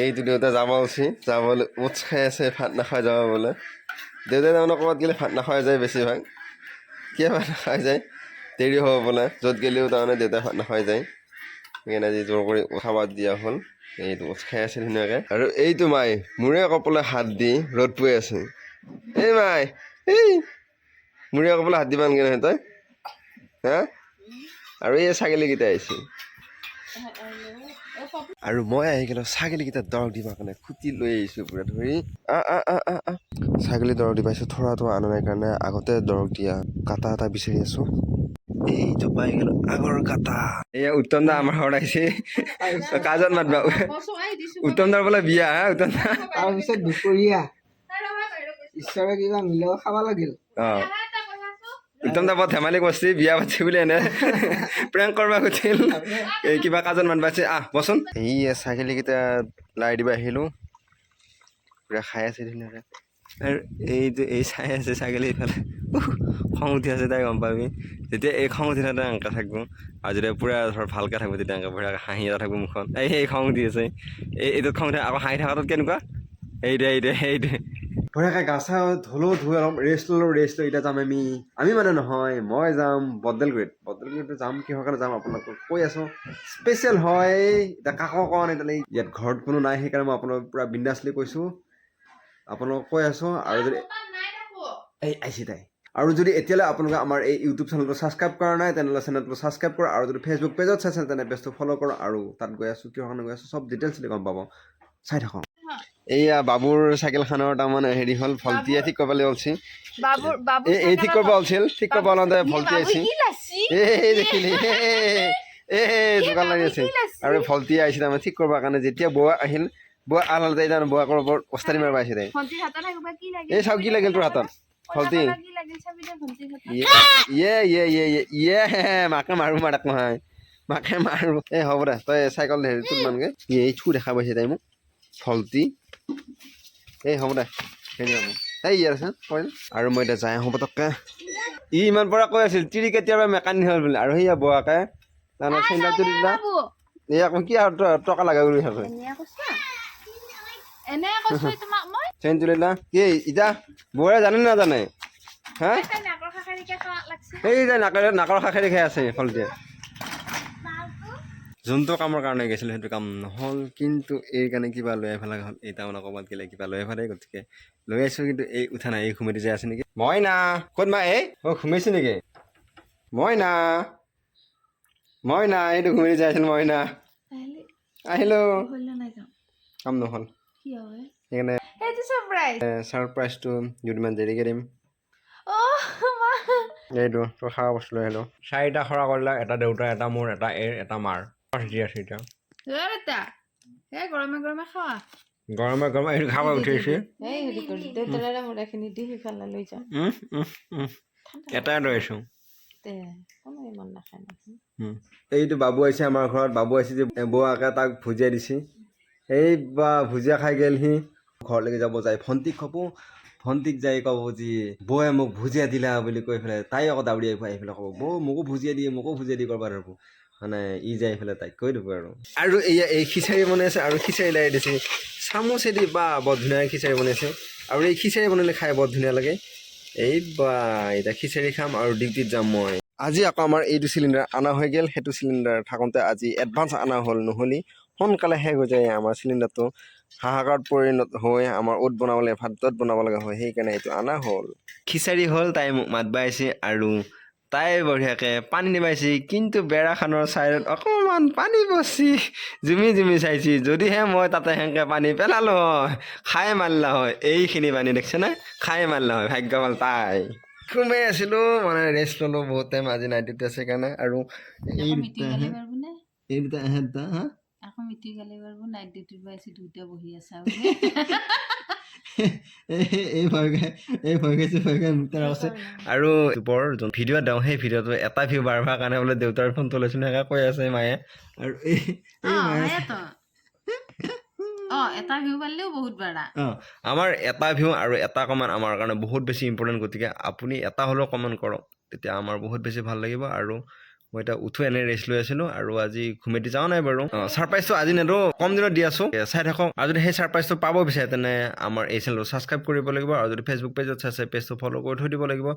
এইটো দেউতা যাব উচিত যাবলৈ উৎস খাই আছে ভাত নাখাই যাব বোলে দেউতাই তাৰমানে ক'ৰবাত গ'লে ভাত নাখাই যায় বেছিভাগ কিয় ভাত নাখাই যায় দেৰি হ'ব বোলে য'ত গ'লেও তাৰমানে দেউতাই ভাত নাখাই যায় সেইকাৰণে আজি জোৰ কৰি খাব দিয়া হ'ল এইটো উৎস খাই আছে ধুনীয়াকৈ আৰু এইটো মাই মূৰে কপালে হাত দি ৰ'দ পৰি আছে এই মাই এই মূৰে কপালে হাত দিবা নেকি তই হা আৰু এই ছাগলীকেইটা আহিছে আৰু মই আহি গ'লো ছাগলীকেইটা দৰৱ দিবৰ কাৰণে খুটি লৈ আহিছোঁ পুৰা ধৰি ছাগলী দৰৱ দি পাইছোঁ থোৰাটো আনা নাই কাৰণে আগতে দৰৱ দিয়া কাটা এটা বিচাৰি আছোঁ এইটো পাই গ'লো আগৰ কাটা এয়া উত্তম দা আমাৰ ঘৰত আহিছে কাজত মাতবা উত্তম দাৰ বোলে বিয়া হা উত্তম দা তাৰপিছত দুপৰীয়া ঈশ্বৰে কিবা মিলাব খাব লাগিল অঁ উত্তম দা বৰ ধেমালি কৰিছে বিয়া পাতিছে বুলি এনে প্ৰেংক কৰিব খুজিছিল এই কিবা কাজত মাতবা আছে বচোন এই ছাগলীকেইটা লাই দিব আহিলোঁ পুৰা খাই আছে ধুনীয়াকৈ আৰু এইটো এই চাই আছে ছাগলী ইফালে খং উঠি আছে তাই গম পাবি যেতিয়া এই খং উঠি থাকে এনেকৈ থাকিব আৰু যেতিয়া পূৰা ধৰ ভালকৈ থাকিব তেতিয়া এনেকৈ বঢ়িয়াকৈ হাঁহি এটা থাকিব মুখত এই খং উঠি আছে এইটোত খং উঠে আকৌ হাঁহি থকাটোত কেনেকুৱা এইটোৱে বঢ়িয়াকৈ গা চা ধুলোঁ ধুই অলপ ৰেষ্ট লৈ এতিয়া যাম আমি মানে নহয় মই যাম বদলগুৰিত যাম কিহৰ কাৰণে যাম আপোনালোকক কৈ আছোঁ স্পেচিয়েল হয় এতিয়া কাকো কোৱা নাই তালৈ ইয়াত ঘৰত কোনো নাই সেইকাৰণে মই আপোনালোকক পূৰা বিন্দাছলি কৈছোঁ আপোনালোকক কৈ আছোঁ আৰু যদি আহিছে তাই আৰু যদি এতিয়ালৈ আপোনালোকে আমাৰ এই ইউটিউব চেনেলটো ছাবস্ক্ৰাইব কৰা নাই তেনেহ'লে চেনেলটো ছাবস্ক্ৰাইব কৰা আৰু যদি ফেচবুক পেজত চাইছে তেনে পেজটো ফ'ল' কৰা আৰু তাত গৈ আছোঁ কিহৰ কাৰণে গৈ আছোঁ চব ডিটেইলছ গম পাব চাই থাকক এইয়া বাবুৰ চাইকেলখনৰ তাৰমানে হেৰি হ'ল ভল্টিয়ে ঠিক কৰিব ওলছি এই ঠিক কৰিব ওলছিল ঠিক কৰিব ওলাওঁতে ভল্টি আহিছে এই দেখিলি যোগাৰ লাগি আছে আৰু ভল্টি আহিছে তাৰমানে ঠিক কৰিবৰ কাৰণে যেতিয়া বৌৱা আহিল বৌৱা আল তাই তাৰমানে বৌৱাকৰ ওপৰত অস্তাৰি মাৰিব আহিছে তাই এই চাওক কি লাগিল তোৰ হাতত ভল্টি মাকে মাৰো মাৰাক নহয় মাকে মাৰো এই হ'ব দে তই চাইকেল হেৰিটোত মানগে এই চু দেখা পাইছে তাই মোক ভল্টি এই হ'ব দে হেৰি হ'ব এই ইয়াৰ আছে কৈ আৰু মই এতিয়া যাই আহোঁ পটককৈ ই ইমান পৰা কৈ আছিল তিৰি কেতিয়াবা মেকানিক হ'ল বুলি আৰু সেয়া বৌৱাকে তাৰমানে চেণ্ডাৰটো দিলা এই আকৌ কি আৰু টকা লাগে বুলি ভাবে চেইন তুলিলা কি এতিয়া বৌৰে জানে নাজানে হা এই যে নাকৰ খাখেৰি খাই আছে ভল্টিয়ে যোনটো কামৰ কাৰণে গৈছিলোঁ সেইটো কাম নহ'ল কিন্তু এই কাৰণে কিবা লৈ আহিব লগা হ'ল এই তাৰমানে ক'ৰবাত গ'লে কিবা লৈ আহিব লাগে গতিকে লৈ আহিছোঁ কিন্তু এই উঠা নাই এই ঘুমতি যাই আছে নেকি মইনা ক'ত মা এই ঘুমাইছোঁ নেকি মইনা এইটো ঘুমতি যাই আছিল মইনা আহিলোঁ কাম নহ'ল সেইকাৰণে ছাৰপ্ৰাইজটো দুদিনমান দেৰিকৈ দিম এইটো তই খাৱা বস্তু লৈ আহিলোঁ 4টা খৰা কৰিলা এটা দেউতা এটা মোৰ এটা এৰ এটা মাৰ গৰমে এইটো খাব উঠিছে এটাই লৈ আছোঁ এইটো বাবু আহিছে আমাৰ ঘৰত বাবু আহিছে যে বৌৱাকে তাক ভুজিয়া দিছে এই বা ভুজিয়া খাই গ'ল সি ঘৰলৈকে যাব যায় ভণ্টিক যাই ক'ব যে বৌয়ে মোক ভুজিয়া দিলা বুলি কৈ পেলাই তাই আকৌ দাউৰি আহি পেলাই ক'ব বৌ মোকো ভুজিয়া দি কৰিব ধৰিব মানে ই যাই পেলাই তাইক কৈ দিব আৰু এয়া এই খিচাৰি বনাইছে আৰু খিচাৰি লাই দিছে চামুচেদি বা বৰ ধুনীয়াকৈ খিচাৰি বনাইছে আৰু এই খিচাৰি বনালে খাই বৰ ধুনীয়া লাগে এই বা এতিয়া খিচাৰি খাম আৰু ডিউটিত যাম মই আজি আকৌ আমাৰ এইটো চিলিণ্ডাৰ অনা হৈ গ'ল সেইটো চিলিণ্ডাৰ থাকোঁতে আজি এডভান্স অনা হ'ল নহ'লে সোনকালে শেষ হৈ যায় আমাৰ চিলিণ্ডাৰটো হাহাকাৰত পৰিণত হৈ আমাৰ ভাত বনাব লগা হয় সেইকাৰণে এইটো অনা হ'ল খিচাৰি হ'ল তাই মোক মাতবা আহিছে আৰু তাই বঢ়িয়াকৈ পানী নিবাইছে কিন্তু বেৰাখনৰ ছাইডত অকণমান পানী পৰছি জুমি চাইছে যদিহে মই তাতে সেনেকৈ পানী পেলালোঁ হয় খাই মাৰিলা হয় এইখিনি পানী দেখিছেনে খাই মাৰিলা হয় ভাগ্য ভাল তাই সোমাই আছিলোঁ মানে ৰেষ্ট ল'লোঁ বহুত টাইম আজি নাইট ডিউটি আছে কাৰণে আৰু এই দুটা হা আৰু ভিডিঅ' দিওঁ সেই ভিডিঅ'টো এটা ভিউ বাঢ়িবৰ কাৰণে বোলে দেউতাৰ ফোনটো লৈছোঁ সেনেকৈ কৈ আছে মায়ে আৰু আমাৰ এটা ভিউ আৰু এটা কমেণ্ট আমাৰ কাৰণে বহুত বেছি ইম্পৰ্টেণ্ট গতিকে আপুনি এটা হ'লেও কমেণ্ট কৰক তেতিয়া আমাৰ বহুত বেছি ভাল লাগিব আৰু মই এতিয়া উঠো এনে ৰেষ্ট লৈ আছিলোঁ আৰু আজি ঘুমেটি যাওঁ নাই বাৰু ছাৰপ্ৰাইজটো আজি নেদো কম দিনত দি আছোঁ চাই থাকক আৰু যদি সেই ছাৰপ্ৰাইজটো পাব বিচাৰে তেনে আমাৰ এই চেনেলটো ছাবস্ক্ৰাইব কৰিব লাগিব আৰু যদি ফেচবুক পেজত চাইছে পেজটো ফ'ল' কৰি থৈ দিব লাগিব